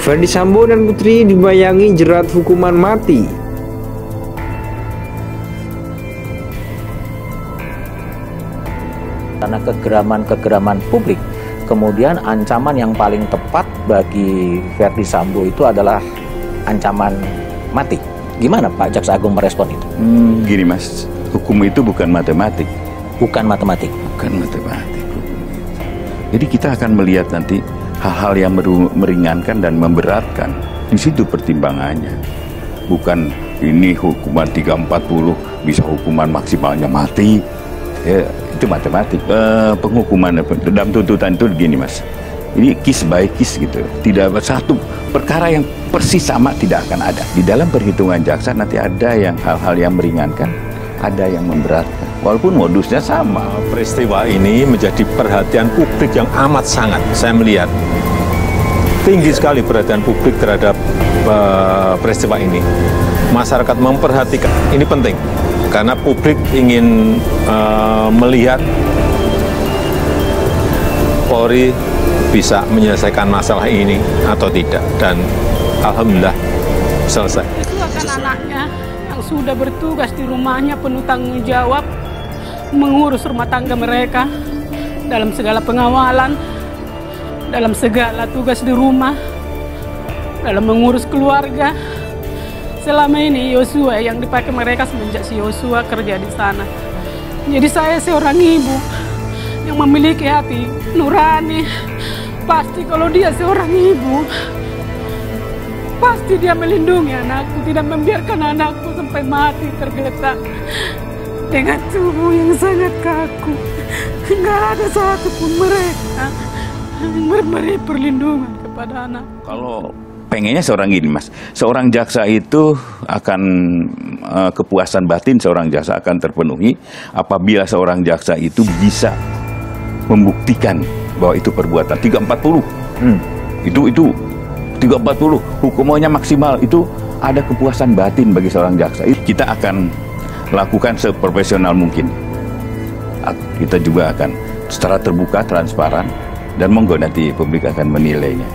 Ferdy Sambo dan Putri dibayangi jerat hukuman mati. Karena kegeraman publik, kemudian ancaman yang paling tepat bagi Ferdy Sambo itu adalah ancaman mati. Gimana Pak Jaksa Agung merespon itu? Gini Mas, hukum itu bukan matematik. Bukan matematik. Bukan matematik. Jadi kita akan melihat nanti hal-hal yang meringankan dan memberatkan. Di situ pertimbangannya. Bukan ini hukuman 340 bisa hukuman maksimalnya mati. Ya, itu matematik. Penghukuman dalam tuntutan itu begini Mas. Ini case by case gitu. Tidak satu perkara yang persis sama tidak akan ada. Di dalam perhitungan jaksa nanti ada yang hal-hal yang meringankan, ada yang memberatkan. Walaupun modusnya sama. Peristiwa ini menjadi perhatian publik yang amat sangat. Saya melihat tinggi sekali perhatian publik terhadap peristiwa ini. Masyarakat memperhatikan, ini penting. Karena publik ingin melihat Polri bisa menyelesaikan masalah ini atau tidak. Dan alhamdulillah selesai. Itu akan anaknya yang sudah bertugas di rumahnya penuh tanggung jawab mengurus rumah tangga mereka dalam segala pengawalan, dalam segala tugas di rumah, dalam mengurus keluarga. Selama ini Yosua yang dipakai mereka semenjak si Yosua kerja di sana. Jadi saya seorang ibu yang memiliki hati nurani. Pasti kalau dia seorang ibu, pasti dia melindungi anakku, tidak membiarkan anakku sampai mati tergeletak dengan tubuh yang sangat kaku. Nggak ada satupun mereka yang memberi perlindungan kepada anak. Kalau pengennya seorang gini Mas, seorang jaksa itu akan kepuasan batin seorang jaksa akan terpenuhi apabila seorang jaksa itu bisa membuktikan bahwa itu perbuatan 340. Itu 340 hukumannya maksimal, itu ada kepuasan batin bagi seorang jaksa. Kita akan lakukan seprofesional mungkin. Kita juga akan secara terbuka, transparan, dan monggo nanti publik akan menilainya.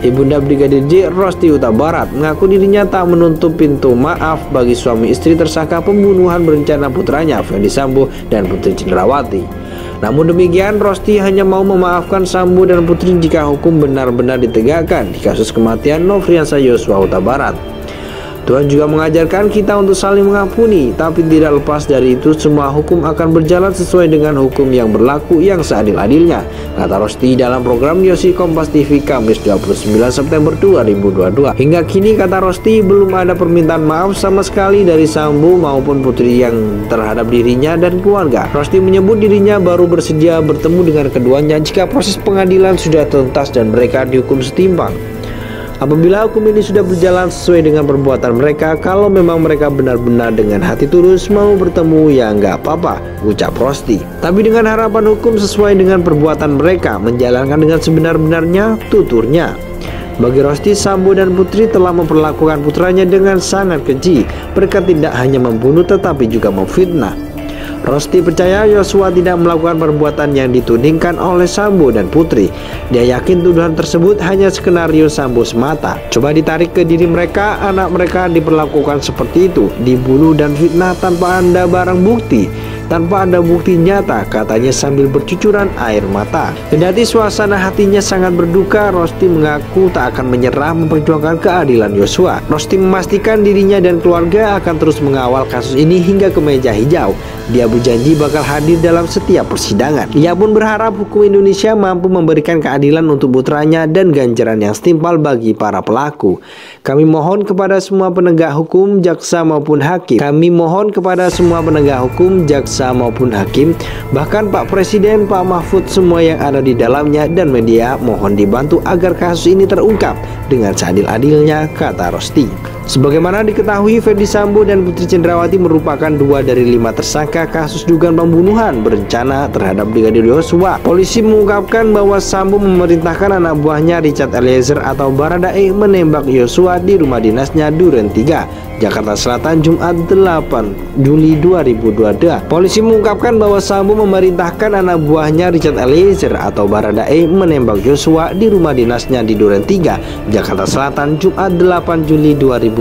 Ibunda Brigadir J, Rosti Huta Barat, mengaku dirinya tak menutup pintu maaf bagi suami istri tersangka pembunuhan berencana putranya Ferdy Sambo dan Putri Cendrawati. Namun demikian, Rosti hanya mau memaafkan Sambo dan Putri jika hukum benar-benar ditegakkan di kasus kematian Nofriansah Yosua Huta Barat. Tuhan juga mengajarkan kita untuk saling mengampuni, tapi tidak lepas dari itu semua hukum akan berjalan sesuai dengan hukum yang berlaku yang seadil-adilnya, kata Rosti dalam program Yosi Kompas TV Kamis 29 September 2022. Hingga kini, kata Rosti, belum ada permintaan maaf sama sekali dari Sambo maupun Putri yang terhadap dirinya dan keluarga. Rosti menyebut dirinya baru bersedia bertemu dengan keduanya jika proses pengadilan sudah tuntas dan mereka dihukum setimpal. Apabila hukum ini sudah berjalan sesuai dengan perbuatan mereka, kalau memang mereka benar-benar dengan hati tulus mau bertemu, ya nggak apa-apa, ucap Rosti. Tapi dengan harapan hukum sesuai dengan perbuatan mereka, menjalankan dengan sebenar-benarnya, tuturnya. Bagi Rosti, Sambo dan Putri telah memperlakukan putranya dengan sangat keji. Mereka tidak hanya membunuh tetapi juga memfitnah. Rosti percaya Yosua tidak melakukan perbuatan yang ditudingkan oleh Sambo dan Putri. Dia yakin tuduhan tersebut hanya skenario Sambo semata. Coba ditarik ke diri mereka, anak mereka diperlakukan seperti itu, dibunuh dan fitnah tanpa ada barang bukti, tanpa ada bukti nyata, katanya sambil bercucuran air mata. Kendati suasana hatinya sangat berduka, Rosti mengaku tak akan menyerah memperjuangkan keadilan Yosua. Rosti memastikan dirinya dan keluarga akan terus mengawal kasus ini hingga ke meja hijau. Dia berjanji bakal hadir dalam setiap persidangan. Ia pun berharap hukum Indonesia mampu memberikan keadilan untuk putranya dan ganjaran yang setimpal bagi para pelaku. Kami mohon kepada semua penegak hukum, jaksa maupun hakim. Kami mohon kepada semua penegak hukum, jaksa maupun hakim, bahkan Pak Presiden, Pak Mahfud, semua yang ada di dalamnya dan media, mohon dibantu agar kasus ini terungkap dengan seadil-adilnya, kata Rosti. Sebagaimana diketahui, Ferdi Sambo dan Putri Cendrawati merupakan 2 dari 5 tersangka kasus dugaan pembunuhan berencana terhadap Brigadir Yosua. Polisi mengungkapkan bahwa Sambo memerintahkan anak buahnya Richard Eliezer atau Baradae menembak Yosua di rumah dinasnya Duren 3, Jakarta Selatan, Jumat 8 Juli 2022. Polisi mengungkapkan bahwa Sambo memerintahkan anak buahnya Richard Eliezer atau Baradae menembak Yosua di rumah dinasnya di Duren 3, Jakarta Selatan, Jumat 8 Juli 2022.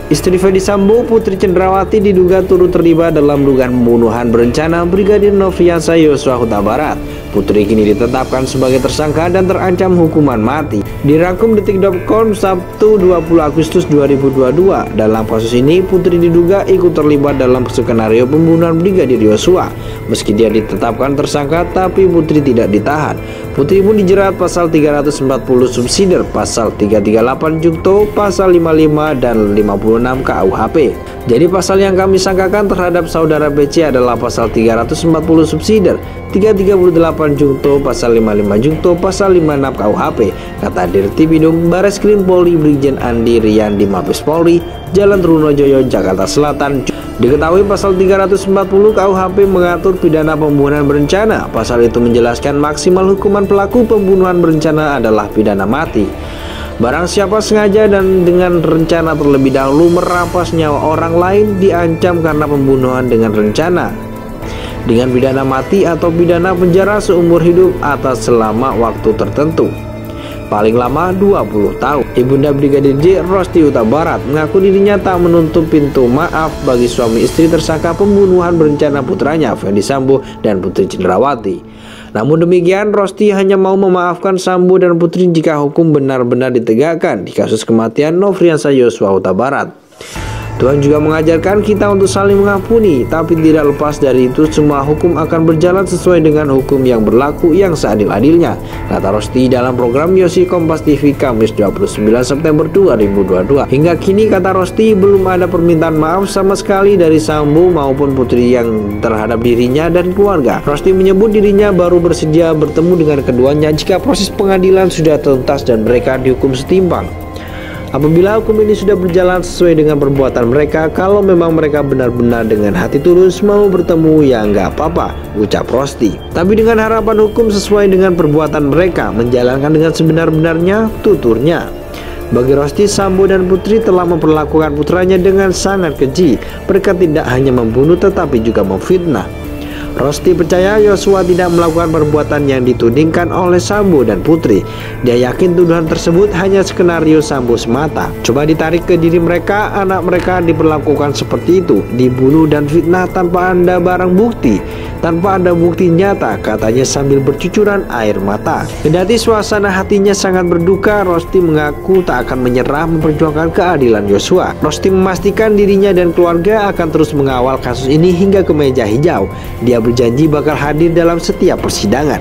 Istri Ferdi Sambo, Putri Cendrawati, diduga turut terlibat dalam dugaan pembunuhan berencana Brigadir Nofriansah Yosua Huta Barat. Putri kini ditetapkan sebagai tersangka dan terancam hukuman mati. Dirangkum detik.com Sabtu 20 Agustus 2022. Dalam kasus ini, Putri diduga ikut terlibat dalam skenario pembunuhan Brigadir Yosua. Meski dia ditetapkan tersangka, tapi Putri tidak ditahan. Putri pun dijerat pasal 340 subsidiar, pasal 338 Jungto, pasal 55 dan 56 KUHP. Jadi pasal yang kami sangkakan terhadap saudara BC adalah pasal 340 subsidiar, 338 Jungto, pasal 55 Jungto, pasal 56 KUHP, kata Dirti Bidung Bareskrim Polri Brigjen Andi Rian di Mabes Polri, Jalan Trunojoyo, Jakarta Selatan. Diketahui pasal 340 KUHP mengatur pidana pembunuhan berencana. Pasal itu menjelaskan maksimal hukuman pelaku pembunuhan berencana adalah pidana mati. Barang siapa sengaja dan dengan rencana terlebih dahulu merampas nyawa orang lain diancam karena pembunuhan dengan rencana dengan pidana mati atau pidana penjara seumur hidup atau selama waktu tertentu, paling lama 20 tahun. Ibunda Brigadir J, Rosti Huta Barat, mengaku dirinya tak menutup pintu maaf bagi suami istri tersangka pembunuhan berencana putranya Ferdi Sambo dan Putri Cendrawati. Namun demikian, Rosti hanya mau memaafkan Sambo dan Putri jika hukum benar-benar ditegakkan di kasus kematian Nofriansah Yosua Huta Barat. Tuhan juga mengajarkan kita untuk saling mengampuni, tapi tidak lepas dari itu semua hukum akan berjalan sesuai dengan hukum yang berlaku yang seadil-adilnya, kata Rosti dalam program Yosi Kompas TV Kamis 29 September 2022. Hingga kini, kata Rosti, belum ada permintaan maaf sama sekali dari Sambo maupun Putri yang terhadap dirinya dan keluarga. Rosti menyebut dirinya baru bersedia bertemu dengan keduanya jika proses pengadilan sudah tuntas dan mereka dihukum setimpal. Apabila hukum ini sudah berjalan sesuai dengan perbuatan mereka, kalau memang mereka benar-benar dengan hati tulus mau bertemu, ya nggak apa-apa, ucap Rosti. Tapi dengan harapan hukum sesuai dengan perbuatan mereka, menjalankan dengan sebenar-benarnya, tuturnya. Bagi Rosti, Sambo dan Putri telah memperlakukan putranya dengan sangat keji. Mereka tidak hanya membunuh tetapi juga memfitnah. Rosti percaya Yosua tidak melakukan perbuatan yang ditudingkan oleh Sambo dan Putri. Dia yakin tuduhan tersebut hanya skenario Sambo semata. Coba ditarik ke diri mereka, anak mereka diperlakukan seperti itu, dibunuh dan fitnah tanpa ada barang bukti, tanpa ada bukti nyata, katanya sambil bercucuran air mata. Kendati suasana hatinya sangat berduka, Rosti mengaku tak akan menyerah memperjuangkan keadilan Yosua. Rosti memastikan dirinya dan keluarga akan terus mengawal kasus ini hingga ke meja hijau. Dia berjanji bakal hadir dalam setiap persidangan.